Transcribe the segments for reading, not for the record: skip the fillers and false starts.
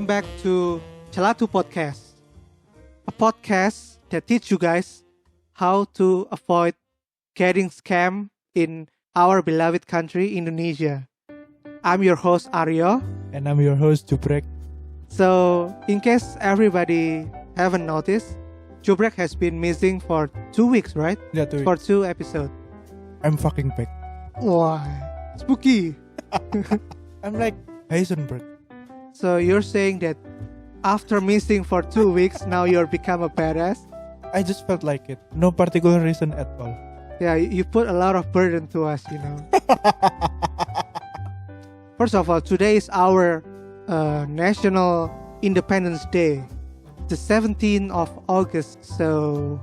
welcome back to Celathu podcast, a podcast that teach you guys how to avoid getting scammed in our beloved country, Indonesia. I'm your host Aryo, and I'm your host Jubrek. So, in case everybody haven't noticed, Jubrek has been missing for 2 weeks, right? Yeah, 2 weeks. For 2 episodes. I'm fucking back. Why? Spooky. I'm like Heisenberg. So you're saying that after missing for 2 weeks, now you're become a badass? I just felt like it. No particular reason at all. Yeah, you put a lot of burden to us, you know. First of all, today is our National Independence Day, the 17th of August. So,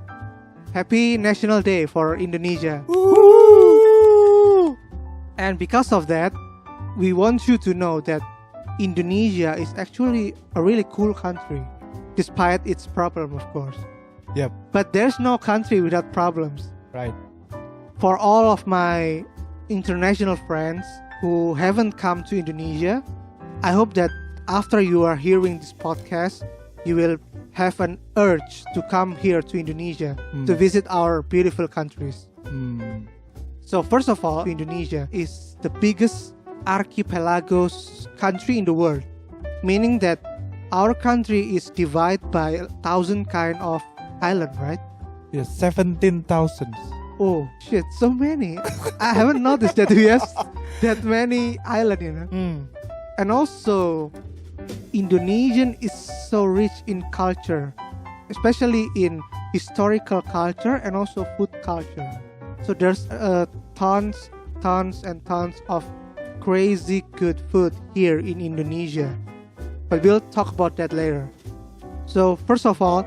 happy National Day for Indonesia. Woo! And because of that, we want you to know that Indonesia is actually a really cool country, despite its problem, of course. Yep, But there's no country without problems. right. For all of my international friends who haven't come to Indonesia, I hope that after you are hearing this podcast, you will have an urge to come here to Indonesia to visit our beautiful countries. So first of all, Indonesia is the biggest archipelagos country in the world, meaning that our country is divided by 1,000 kind of island, right? Yeah, 17,000. Oh shit, so many. I haven't noticed that we have that many island, you know. And also, Indonesian is so rich in culture, especially in historical culture and also food culture. So there's tons and tons of crazy good food here in Indonesia. But we'll talk about that later. So first of all,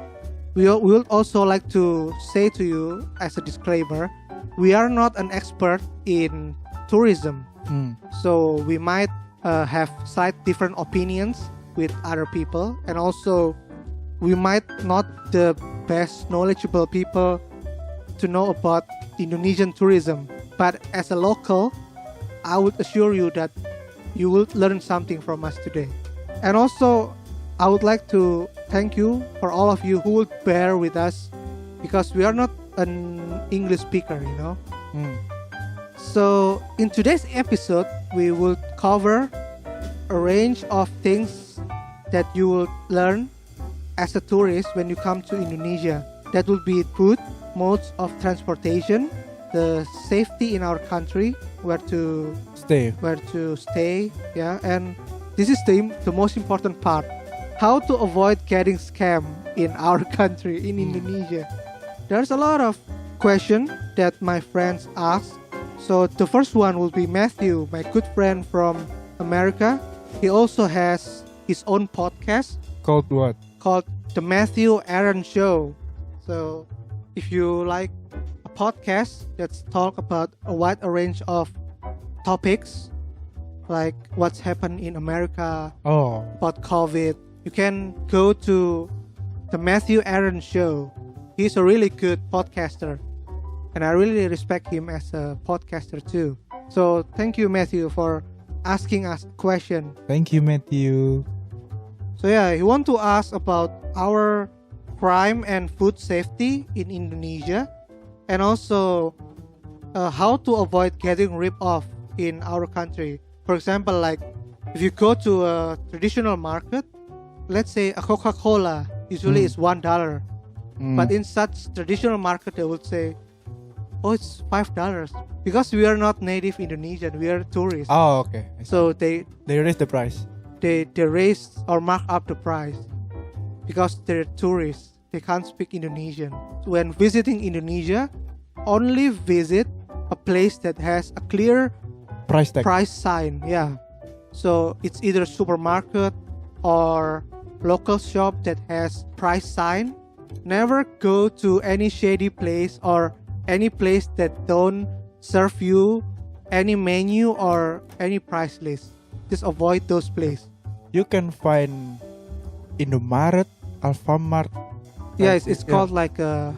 we will also like to say to you as a disclaimer, we are not an expert in tourism. So we might have slight different opinions with other people, and also we might not the best knowledgeable people to know about Indonesian tourism. But as a local, I would assure you that you will learn something from us today. And also, I would like to thank you for all of you who would bear with us, because we are not an English speaker, you know. So in today's episode, we will cover a range of things that you will learn as a tourist when you come to Indonesia. That will be food, modes of transportation, the safety in our country, where to stay, yeah, and this is the most important part, how to avoid getting scammed in our country, in Indonesia. There's a lot of questions that my friends ask. So the first one will be Matthew, my good friend from America. He also has his own podcast Called what? called The Matthew Aaron Show. So if you like a podcast that's talk about a wide range of topics, like what's happened in America, Oh, about COVID, you can go to The Matthew Aaron Show. He's a really good podcaster, and I really respect him as a podcaster too. So thank you, Matthew, for asking us a question. thank you, Matthew. So yeah, he want to ask about our crime and food safety in Indonesia, and also how to avoid getting ripped off in our country. For example, like if you go to a traditional market, let's say a Coca-Cola usually is $1, but in such traditional market they would say, oh, it's $5, because we are not native Indonesian, we are tourists. Oh, okay. I see. So they They raised the price. raise or mark up the price because they're tourists. They can't speak Indonesian. When visiting Indonesia, only visit a place that has a clear Price tag. price sign. Yeah. So it's either supermarket or local shop that has price sign. Never go to any shady place or any place that don't serve you any menu or any price list. Just avoid those places. You can find Indomaret, Alfamart. Yeah, it's called like a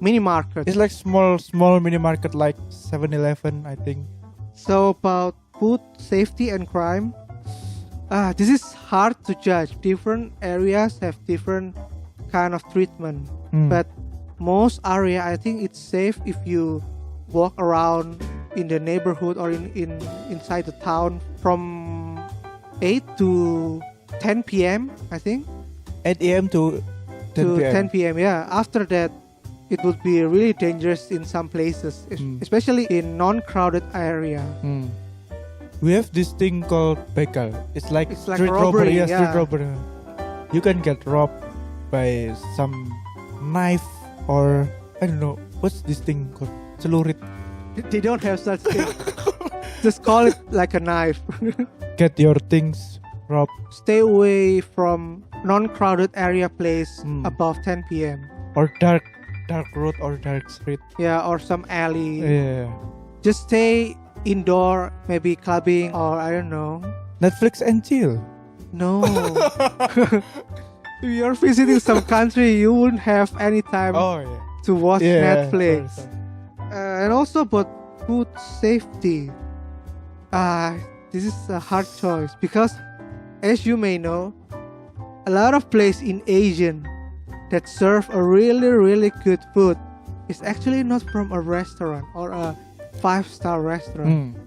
mini market. It's like small mini market like 7-Eleven, I think. So about food safety and crime, This is hard to judge. Different areas have different kind of treatment, but most area, I think it's safe if you walk around in the neighborhood or in inside the town from 8 to 10 p.m. I think 8 a.m. to 10 to p.m. 10 p.m. Yeah, after that it would be really dangerous in some places, especially in non-crowded area. We have this thing called begal. It's like street robbery. Yeah, Yeah. street robbery. You can get robbed by some knife or I don't know what's this thing called. Celurit. They don't have such thing. Just call it like a knife. Get your things robbed. Stay away from non-crowded area place above 10 p.m. Or dark road or dark street. Yeah, or some alley. Yeah. Just stay indoor, maybe clubbing or I don't know. Netflix and chill. No. If you're visiting some country, you wouldn't have any time to watch Netflix. And also about food safety. This is a hard choice because, as you may know, a lot of places in Asian that serve a really good food is actually not from a restaurant or a 5-star restaurant.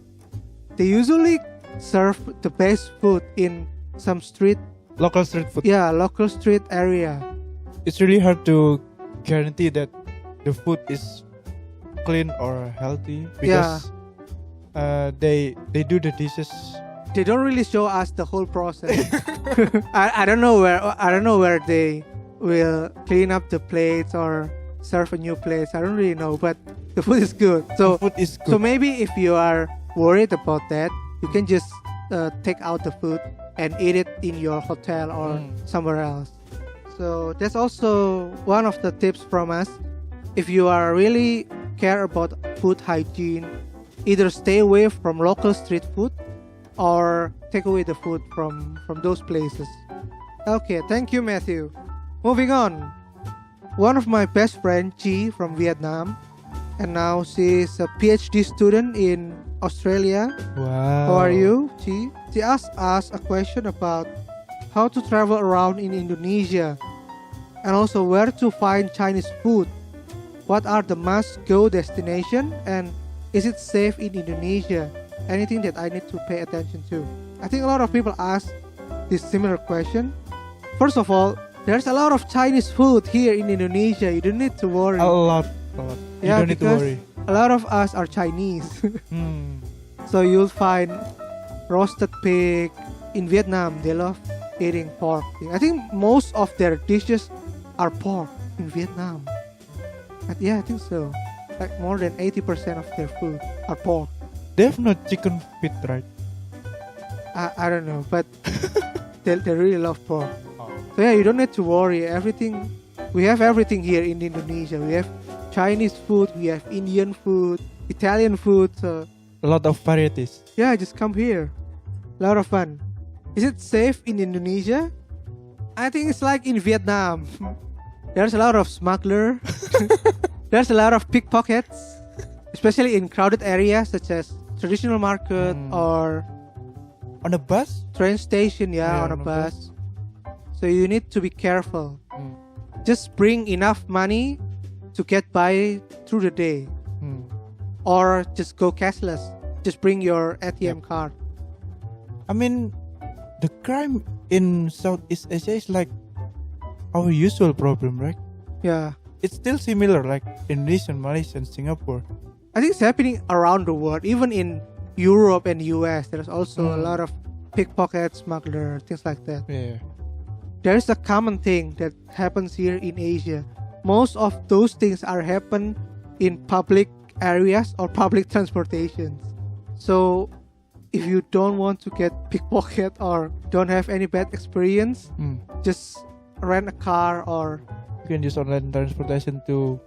They usually serve the best food in some Local street food. Yeah, local street area. It's really hard to guarantee that the food is clean or healthy because they do the dishes. They don't really show us the whole process. I don't know where they will clean up the plates or serve a new place. I don't really know, but the food is good. So the food is good. So maybe if you are worried about that, you can just take out the food and eat it in your hotel or somewhere else. So that's also one of the tips from us. If you are really care about food hygiene, either stay away from local street food or take away the food from those places. Okay, thank you, Matthew. Moving on. One of my best friend, Chi, from Vietnam, and now she's a PhD student in Australia. Wow. How are you, Chi? She asked us a question about how to travel around in Indonesia and also where to find Chinese food. What are the must-go destinations and is it safe in Indonesia? Anything that I need to pay attention to? I think a lot of people ask this similar question. First of all, there's a lot of Chinese food here in Indonesia. You don't need to worry. A lot. You don't need to worry. A lot of us are Chinese. So you'll find roasted pig. In Vietnam, they love eating pork. I think most of their dishes are pork in Vietnam. Yeah, I think so. Like more than 80% of their food are pork. They have no chicken feet, right? I don't know, but they really love pork. So yeah, you don't need to worry. We have everything here in Indonesia. We have Chinese food, we have Indian food, Italian food. So a lot of varieties. Yeah, just come here. A lot of fun. Is it safe in Indonesia? I think it's like in Vietnam. There's a lot of smuggler. There's a lot of pickpockets, especially in crowded areas such as traditional market or on a bus, train station. Yeah, on a bus. So you need to be careful. Just bring enough money to get by through the day, or just go cashless. Just bring your ATM card. I mean, the crime in Southeast Asia is like our usual problem, right? Yeah. It's still similar like Indonesia, Malaysia, and Singapore. I think it's happening around the world. Even in Europe and US, there's also a lot of pickpockets, smuggler, things like that. Yeah. There's a common thing that happens here in Asia. Most of those things are happen in public areas or public transportations. So if you don't want to get pickpocket or don't have any bad experience, just rent a car or you can use online transportation to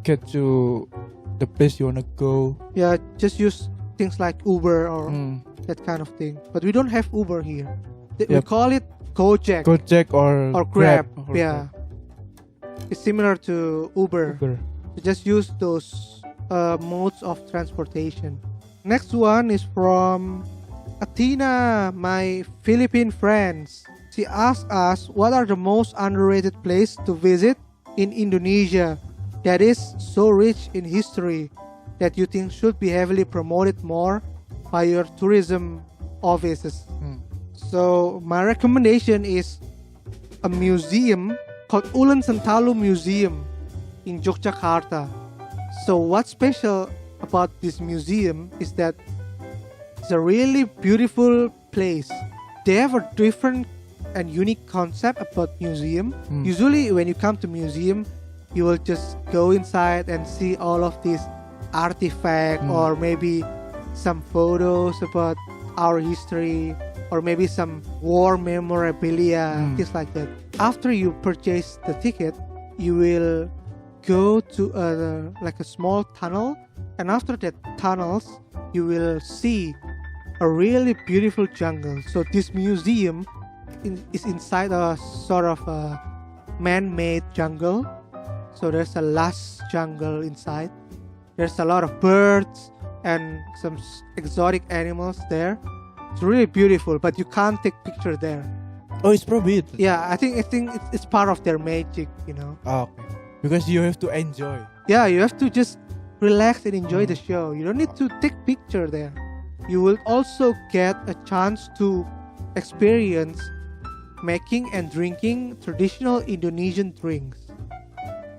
get to the place you want to go. Yeah, just use things like Uber or that kind of thing. But we don't have Uber here. We call it Gojek or Grab. Yeah. It's similar to Uber. Uber. So just use those modes of transportation. Next one is from Athena, my Philippine friends, she asked us what are the most underrated places to visit in Indonesia that is so rich in history that you think should be heavily promoted more by your tourism offices. So my recommendation is a museum called Ulen Sentalu Museum in Yogyakarta. So what's special about this museum is that it's a really beautiful place. They have a different and unique concept about museum. Usually when you come to museum, you will just go inside and see all of these artifacts or maybe some photos about our history or maybe some war memorabilia, things like that. After you purchase the ticket, you will go to a small tunnel, and after that tunnels, you will see a really beautiful jungle. So this museum is inside a sort of a man-made jungle. So there's a lush jungle inside. There's a lot of birds and some exotic animals there. It's really beautiful, but you can't take picture there. Oh, it's probably it. Yeah, I think it's part of their magic, you know. Oh, okay. Because you have to enjoy. Yeah, you have to just relax and enjoy the show. You don't need to take picture there. You will also get a chance to experience making and drinking traditional Indonesian drinks.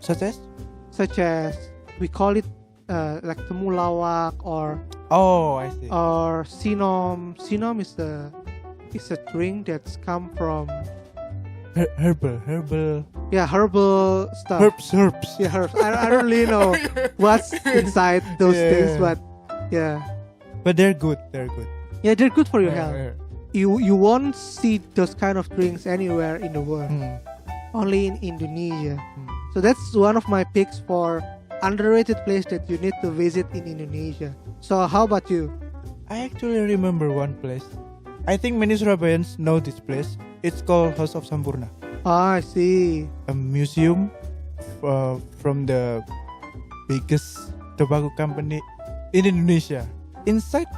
Such as? We call it like temulawak or Oh, I see. or sinom. Sinom is a drink that's come from Herbal. yeah, herbal stuff. Herbs. Yeah, herbs. I don't really know what's inside those things, but yeah. But they're good. Yeah, they're good for your health. Yeah. You won't see those kind of drinks anywhere in the world. Only in Indonesia. So that's one of my picks for underrated place that you need to visit in Indonesia. So how about you? I actually remember one place. I think many Surabayans know this place. It's called House of Sampurna. Ah, I see. A museum from the biggest tobacco company in Indonesia. Inside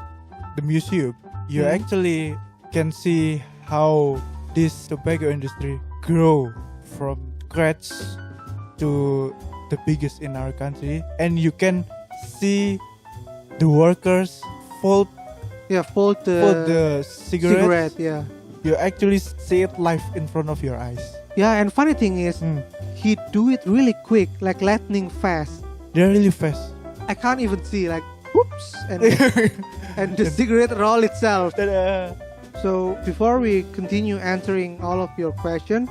the museum, you actually can see how this tobacco industry grow from scratch to the biggest in our country, and you can see the workers fold the cigarette. Yeah. You actually see it live in front of your eyes. Yeah, and funny thing is, he do it really quick, like lightning fast. They're really fast. I can't even see, like, whoops, and and the cigarette roll itself. So before we continue answering all of your questions,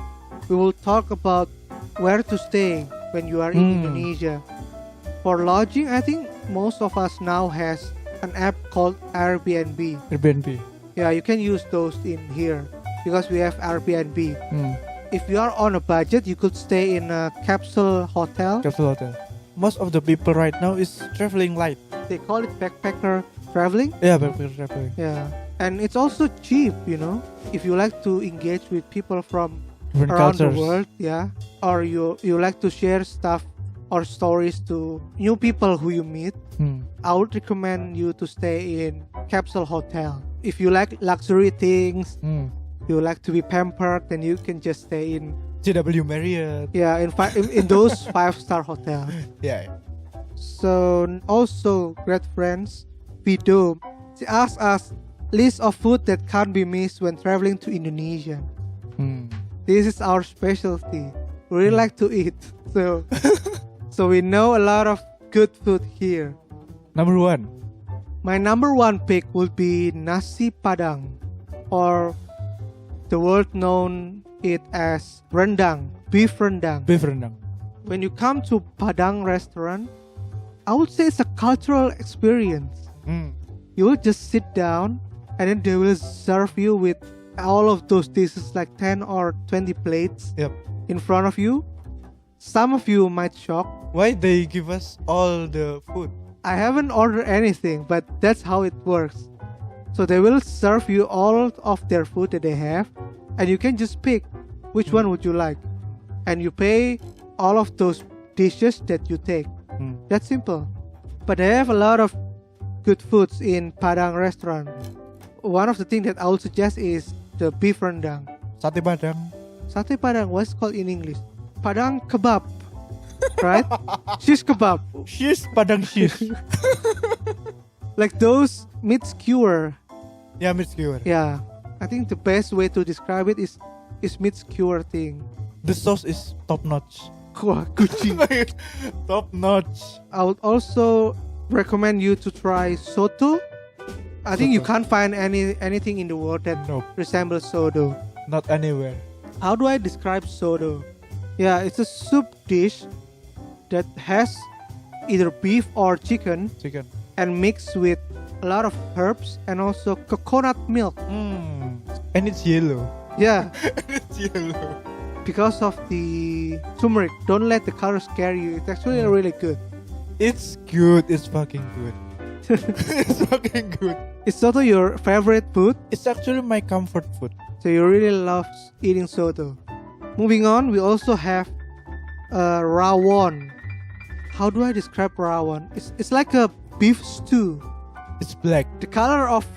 we will talk about where to stay when you are in Indonesia. For lodging, I think most of us now has an app called Airbnb. Yeah, you can use those in here because we have Airbnb. If you are on a budget, you could stay in a capsule hotel. Most of the people right now is traveling light. They call it backpacker traveling. Yeah, backpacker traveling. Yeah, and it's also cheap, you know. If you like to engage with people from Different around cultures. the world, yeah, or you like to share stuff or stories to new people who you meet, I would recommend you to stay in capsule hotel. If you like luxury things, you like to be pampered, then you can just stay in JW Marriott. yeah in those 5-star hotels. Yeah. So also great friends Vido, she asked us list of food that can't be missed when traveling to Indonesia. This is our specialty. We really like to eat, so we know a lot of good food here. Number one. My number one pick would be nasi padang, or the world known it as rendang, beef rendang. When you come to Padang restaurant, I would say it's a cultural experience. You will just sit down and then they will serve you with all of those dishes, like 10 or 20 plates in front of you. Some of you might shock. Why they give us all the food? I haven't ordered anything, but that's how it works. So they will serve you all of their food that they have, and you can just pick which one would you like, and you pay all of those dishes that you take. That's simple. But they have a lot of good foods in Padang restaurant. one of the things that I would suggest is the beef rendang. Sate Padang. Sate Padang, what's called in English? Padang kebab, right? Shish kebab. Shish Padang shish. Like those meat skewer. Yeah, meat skewer. Yeah, I think the best way to describe it is meat skewer thing. The sauce is top notch. Wah, kucing. Top notch. I would also recommend you to try soto. I think you Soto. can't find anything in the world that Nope, resembles soto. not anywhere. How do I describe soto? Yeah, it's a soup dish that has either beef or chicken Chicken. and mixed with a lot of herbs and also coconut milk. And it's yellow. Yeah, It's yellow. because of the turmeric. Don't let the color scare you. It's actually really good. It's good. It's fucking good. It's fucking good. Is soto your favorite food? It's actually my comfort food. So you really love eating soto. Moving on, we also have rawon. How do I describe rawon? It's like a beef stew. It's black. The color of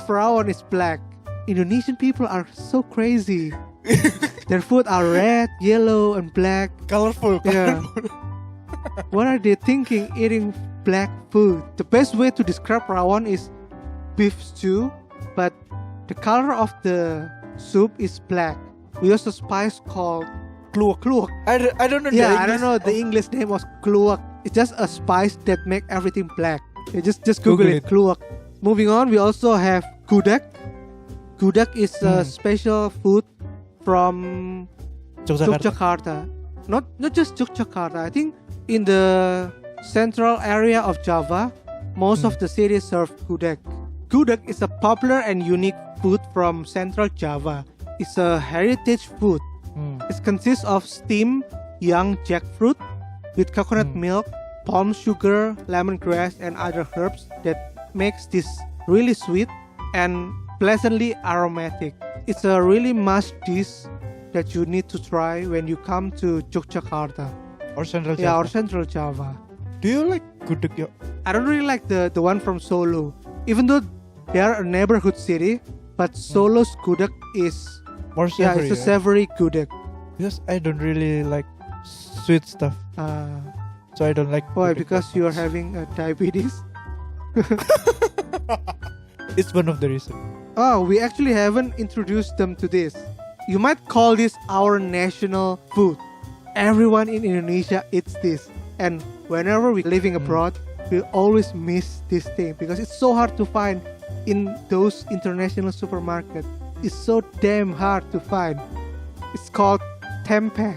rawon is black. Indonesian people are so crazy. Their food are red, yellow, and black. Colorful. Yeah. What are they thinking eating black food? The best way to describe rawon is beef stew, but the color of the soup is black. We use a spice called kluak. I don't know. Yeah, I don't know. The English name was kluak. It's just a spice that make everything black. You just Google it. Kluak. Moving on, we also have gudeg. Gudeg is a special food from Yogyakarta. Not just Yogyakarta. I think in the central area of Java, most of the cities serve gudeg. Gudeg is a popular and unique food from central Java. It's a heritage food. It consists of steamed young jackfruit with coconut milk, palm sugar, lemongrass, and other herbs that makes this really sweet and pleasantly aromatic. It's a really must dish that you need to try when you come to Yogyakarta. Or Central Java. Yeah, or Central Java. Do you like gudeg? I don't really like the one from Solo. Even though they are a neighborhood city, but Solo's gudeg is More savory. it's a savory gudeg. Because I don't really like sweet stuff. So I don't like. Why? gudeg Because that you are much. having diabetes? It's one of the reasons. Oh, we actually haven't introduced them to this. You might call this our national food. Everyone in Indonesia eats this. And whenever we're living abroad, we always miss this thing because it's so hard to find in those international supermarkets. It's so damn hard to find. It's called tempe.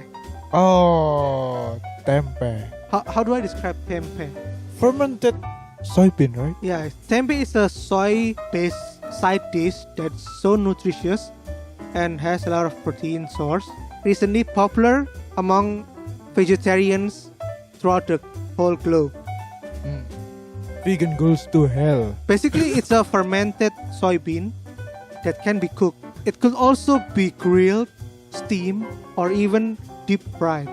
Oh, tempe. How do I describe tempe? Fermented soybean, right? Yeah, tempeh is a soy-based side dish that's so nutritious and has a lot of protein source. Recently popular among vegetarians throughout the whole globe. Vegan goes to hell. Basically, it's a fermented soybean that can be cooked. It could also be grilled, steamed, or even deep fried.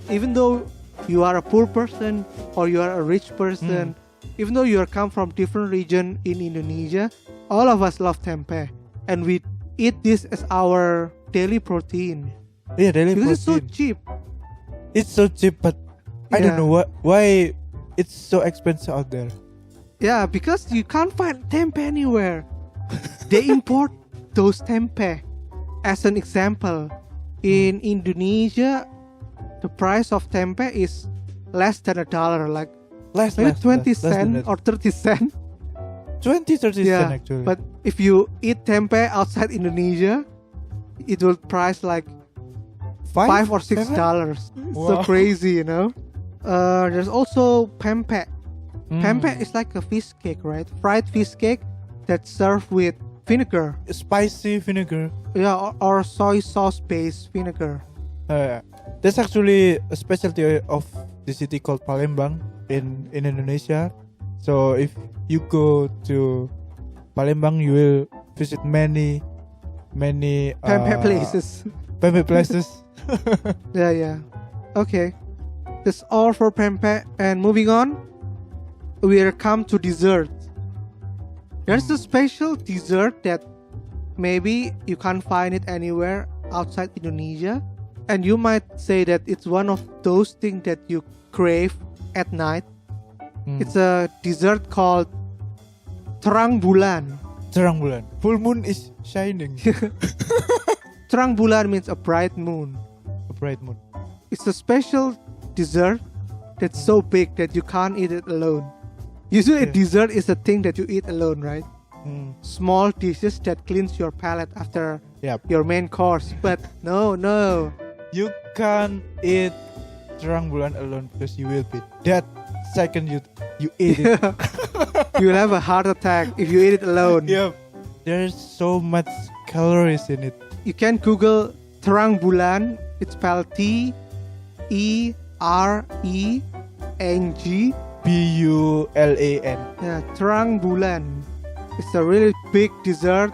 Even though you are a poor person or you are a rich person, even though you are come from different region in Indonesia, all of us love tempeh, and we eat this as our daily protein Yeah, daily because it's so protein. cheap. It's so cheap, but I don't know why it's so expensive out there. Yeah, because you can't find tempeh anywhere. They import those tempeh. As an example, in Indonesia, the price of tempeh is less than $1, like maybe 20 cents or 30 cents. 20, 30 cents actually. But if you eat tempeh outside Indonesia, it will price like $5 or $6. So Wow. crazy, you know. There's also pempek. Pempek is like a fish cake, right? Fried fish cake that's served with vinegar. Spicy vinegar. Yeah, or soy sauce based vinegar. That's actually a specialty of the city called Palembang in Indonesia. So if you go to Palembang, you will visit many Pempek places. Pempek places. Yeah. Okay. That's all for pempek. And moving on, we are come to dessert. There's a special dessert that maybe you can't find it anywhere outside Indonesia. And you might say that it's one of those things that you crave at night. It's a dessert called terang bulan. Terang bulan. Full moon is shining. Terang bulan means a bright moon. A bright moon. It's a special dessert that's so big that you can't eat it alone. Usually a dessert is a thing that you eat alone, right? Small dishes that cleans your palate after your main course. But no. You can't eat terang bulan alone because you will be dead second you eat it. You will have a heart attack if you eat it alone. Yep. There's so much calories in it. You can Google terang bulan. It's spelled T-E-R-E-N-G. Bulan. Yeah, terang bulan. It's a really big dessert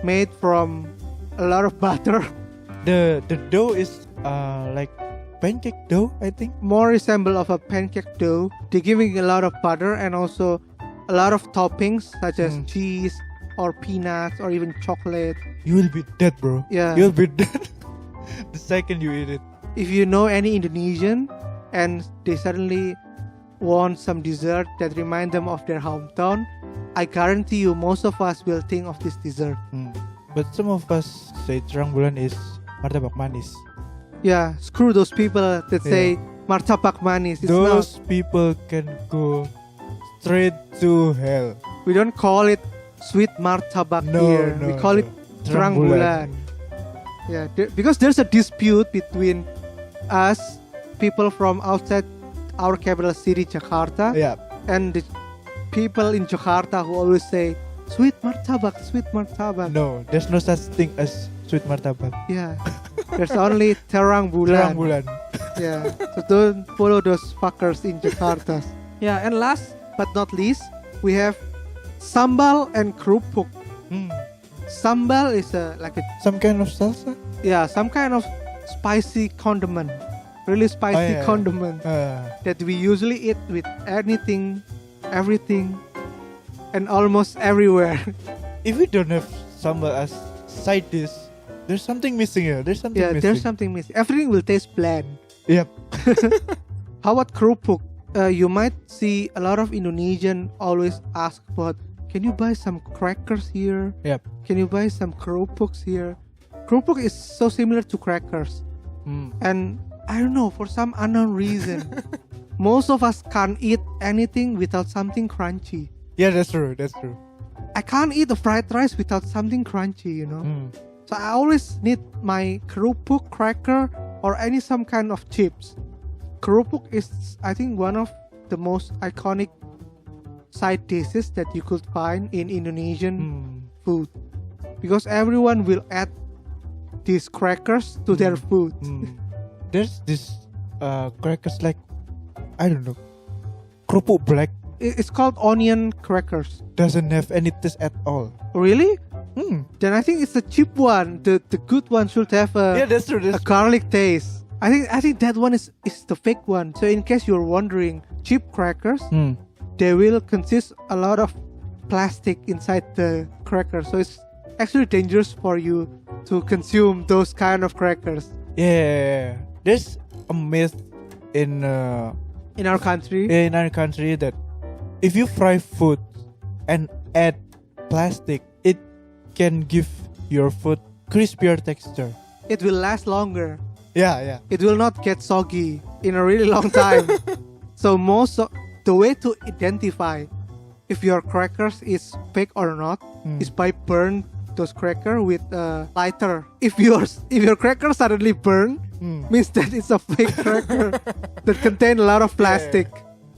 made from a lot of butter. The dough is like pancake dough, I think. More resemble of a pancake dough. They're giving a lot of butter and also a lot of toppings such as cheese or peanuts or even chocolate. You will be dead, bro. Yeah. You'll be dead the second you eat it. If you know any Indonesian and they suddenly want some dessert that remind them of their hometown, I guarantee you most of us will think of this dessert. But some of us say terang bulan is martabak manis. Yeah, screw those people that say martabak manis. It's Those not. people can go straight to hell. We don't call it sweet martabak here. We call it terang bulan. Yeah, because there's a dispute between us, people from outside our capital city, Jakarta, and the people in Jakarta who always say sweet martabak, sweet martabak. No, there's no such thing as sweet martabak. Yeah, there's only terang bulan. Terang bulan. Yeah, so don't follow those fuckers in Jakarta. Yeah, and last but not least, we have sambal and kerupuk. Sambal is some kind of salsa. Yeah, some kind of spicy condiment, really spicy condiment that we usually eat with anything, everything, and almost everywhere. If we don't have sambal as side dish, there's something missing here. There's something missing. There's something missing. Everything will taste bland. Yep. How about kerupuk? You might see a lot of Indonesian always ask about, can you buy some crackers here? Yep. Can you buy some kerupuks here? Kerupuk is so similar to crackers. And I don't know, for some unknown reason, most of us can't eat anything without something crunchy. Yeah, that's true. That's true. I can't eat the fried rice without something crunchy, you know. So I always need my kerupuk, cracker, or some kind of chips. Kerupuk is, I think, one of the most iconic side dishes that you could find in Indonesian food, because everyone will add these crackers to their food. There's this crackers like, I don't know, kerupuk black. It's called onion crackers. Doesn't have any taste at all. Really? Then I think it's the cheap one. The good one should have that's true. a garlic taste. I think that one is the fake one. So in case you're wondering, cheap crackers, they will consist a lot of plastic inside the cracker. So it's actually dangerous for you to consume those kind of crackers. Yeah. There's a myth in our country. In our country that if you fry food and add plastic, it can give your food crispier texture. It will last longer. Yeah. It will not get soggy in a really long time. So the way to identify if your crackers is fake or not is by burn those crackers with a lighter. If your cracker suddenly burn, means that it's a fake cracker that contain a lot of plastic.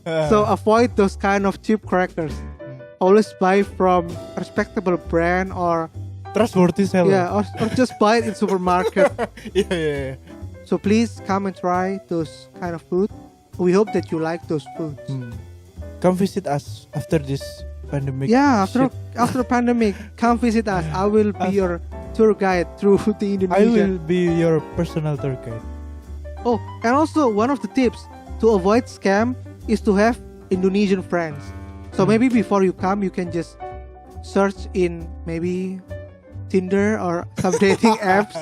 So avoid those kind of cheap crackers. Always buy from a respectable brand or trustworthy seller. Yeah, or just buy it in supermarket. Yeah. So please come and try those kind of food. We hope that you like those foods. Come visit us after this pandemic. Yeah, after pandemic, come visit us. I will be your tour guide through the Indonesia. I will be your personal tour guide. Oh, and also one of the tips to avoid scam is to have Indonesian friends. So maybe before you come, you can just search in maybe Tinder or some dating apps,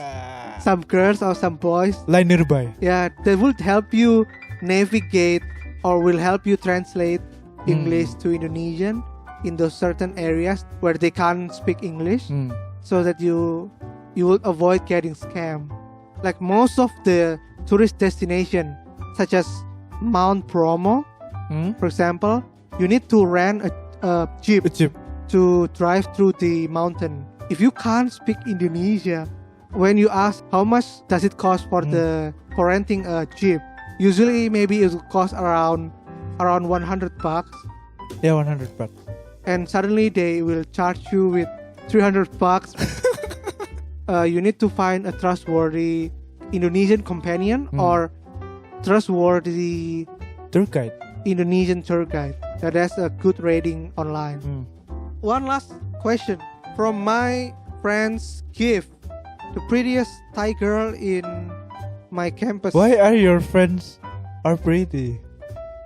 some girls or some boys. Line nearby. Yeah, they will help you navigate or will help you translate English to Indonesian in those certain areas where they can't speak English, so that you will avoid getting scammed. Like most of the tourist destination, such as Mount Bromo, for example, you need to rent a jeep to drive through the mountain. If you can't speak Indonesia, when you ask how much does it cost for renting a jeep, usually maybe it will cost around $100. Yeah, $100. And suddenly they will charge you with $300. You need to find a trustworthy Indonesian companion or trustworthy tour guide. Indonesian tour guide that has a good rating online. One last question from my friend's gift, the prettiest Thai girl in my campus. Why are your friends are pretty?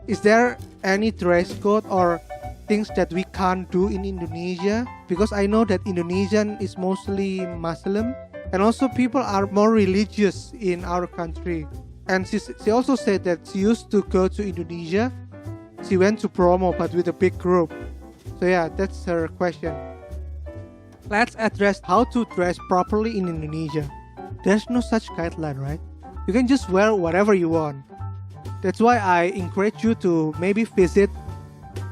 Is there any dress code or things that we can't do in Indonesia? Because I know that Indonesian is mostly Muslim, and also people are more religious in our country. And she also said that she used to go to Indonesia. She went to Bromo but with a big group. So yeah, that's her question. Let's address how to dress properly in Indonesia. There's no such guideline, right? You can just wear whatever you want. That's why I encourage you to maybe visit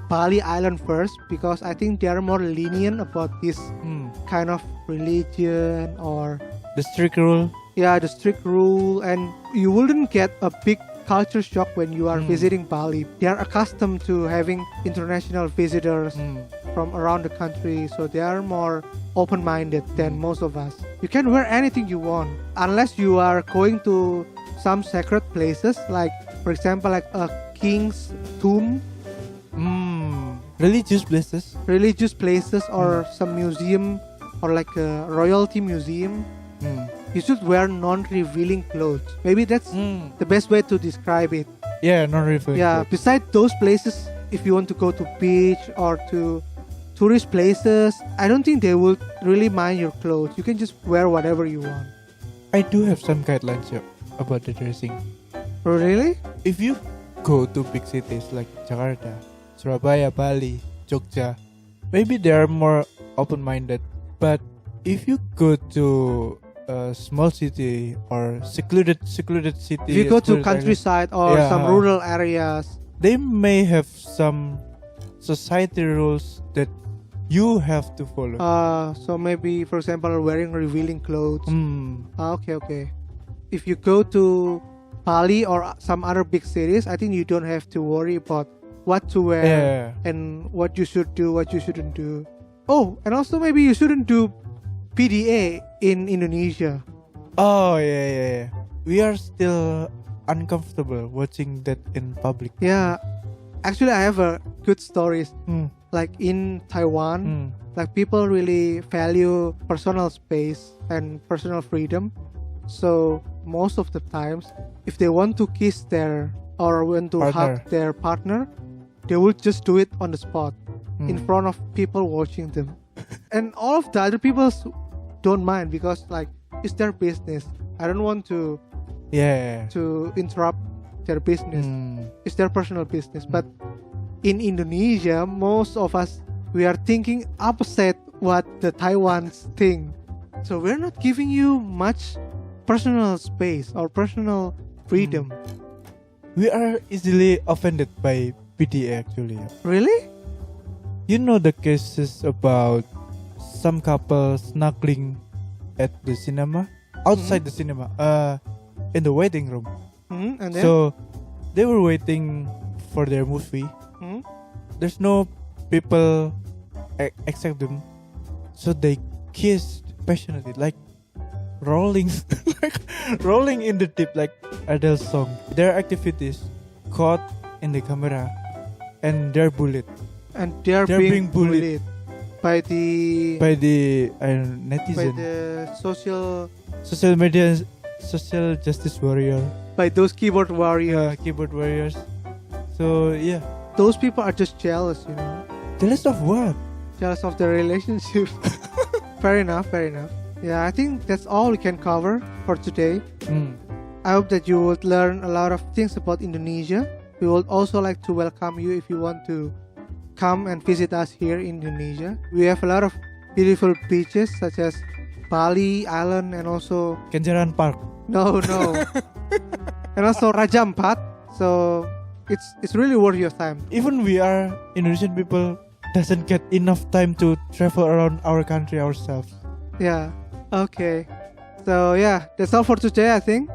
Bali Island first, because I think they are more lenient about this kind of religion or the strict rule. Yeah, the strict rule, and you wouldn't get a big culture shock when you are visiting Bali. They are accustomed to having international visitors from around the country, so they are more open-minded than most of us. You can wear anything you want unless you are going to some sacred places, like for example like a king's tomb. Religious places or some museum or like a royalty museum. You should wear non-revealing clothes. Maybe that's the best way to describe it. Yeah, non-revealing clothes. Besides those places, if you want to go to beach or to tourist places, I don't think they would really mind your clothes. You can just wear whatever you want. I do have some guidelines about the dressing. Oh, really? If you go to big cities like Jakarta, Surabaya, Bali, Jogja, maybe they are more open-minded. But if you go to a small city or secluded city, if you go to countryside or some rural areas, they may have some society rules that you have to follow. So maybe, for example, wearing revealing clothes. Okay. If you go to Bali or some other big cities, I think you don't have to worry about what to wear and what you should do, what you shouldn't do. Oh, and also maybe you shouldn't do PDA in Indonesia. Oh, yeah. We are still uncomfortable watching that in public. Yeah. Actually, I have a good stories. Like in Taiwan, like people really value personal space and personal freedom. So most of the times, if they want to kiss their or want to hug their partner, they will just do it on the spot in front of people watching them. And all of the other people don't mind, because like it's their business. I don't want to interrupt their business. It's their personal business. But in Indonesia, most of us, we are thinking opposite what the Taiwans think. So we're not giving you much personal space or personal freedom. We are easily offended by PDA actually. Really? You know the cases about some couple snuggling at the cinema, outside the cinema, in the waiting room. And then? So they were waiting for their movie. There's no people except them, so they kissed passionately, like rolling, rolling in the deep, like Adele song. Their activities caught in the camera, and they're bullied. And they're being bullied by the netizen, by the social media, social justice warrior, by those keyboard warriors. So yeah, those people are just jealous, you know. Jealous of what? jealous of the relationship. Fair enough. Yeah, I think that's all we can cover for today. I hope that you would learn a lot of things about Indonesia. We would also like to welcome you if you want to come and visit us here in Indonesia. We have a lot of beautiful beaches such as Bali Island and also Kenjeran Park. no and also Raja Ampat. So it's really worth your time. Even we are Indonesian people doesn't get enough time to travel around our country ourselves. Yeah. Okay. So yeah, that's all for today, I think.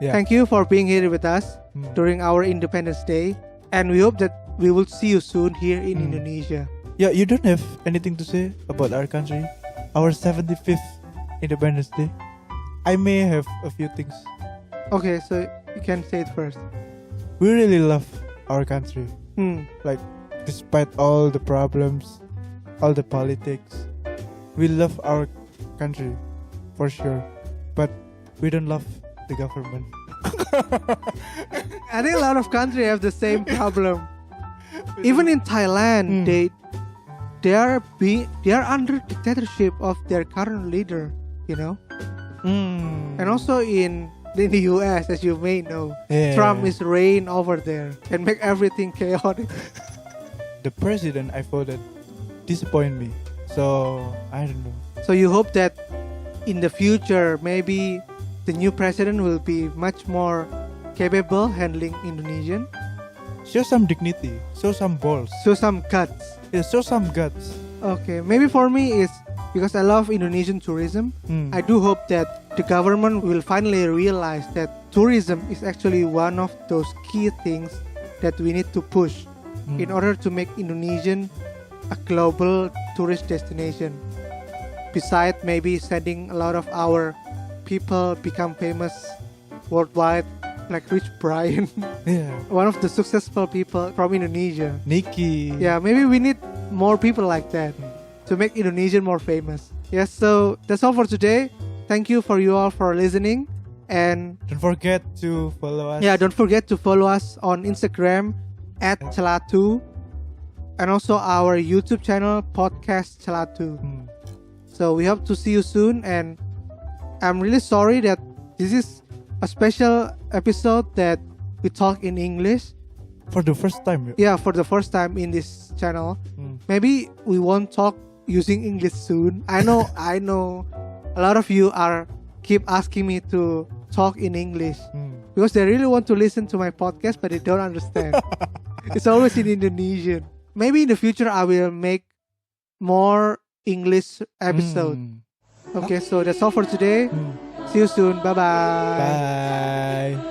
Yeah. Thank you for being here with us during our Independence Day, and we hope that we will see you soon here in Indonesia. Yeah, you don't have anything to say about our country, our 75th Independence Day? I may have a few things. Okay, so you can say it first. We really love our country. Like, despite all the problems, all the politics, we love our country for sure. But we don't love the government. I think a lot of countries have the same problem. Even in Thailand, they are under dictatorship of their current leader, you know. And also in the US, as you may know, Trump is reign over there and make everything chaotic. The president I voted disappointed me, so I don't know. So you hope that in the future, maybe the new president will be much more capable handling Indonesian. Show some dignity, show some balls, Show some guts. yeah, show some guts. Okay, maybe for me is because I love Indonesian tourism. I do hope that the government will finally realize that tourism is actually one of those key things that we need to push in order to make Indonesian a global tourist destination. Besides maybe sending a lot of our people become famous worldwide, like Rich Brian, Yeah, one of the successful people from Indonesia. Nikki. Yeah, maybe we need more people like that to make Indonesia more famous. Yes, so that's all for today. Thank you for you all for listening. And Don't forget to follow us. yeah, don't forget to follow us on Instagram at Celathu and also our YouTube channel, Podcast Celathu. So we hope to see you soon, and I'm really sorry that this is a special episode that we talk in English. For the first time. Yeah, for the first time in this channel. Maybe we won't talk using English soon. I know a lot of you are keep asking me to talk in English because they really want to listen to my podcast, but they don't understand. It's always in Indonesian. Maybe in the future I will make more English episode. Okay, so that's all for today. See you soon. Bye-bye. Bye.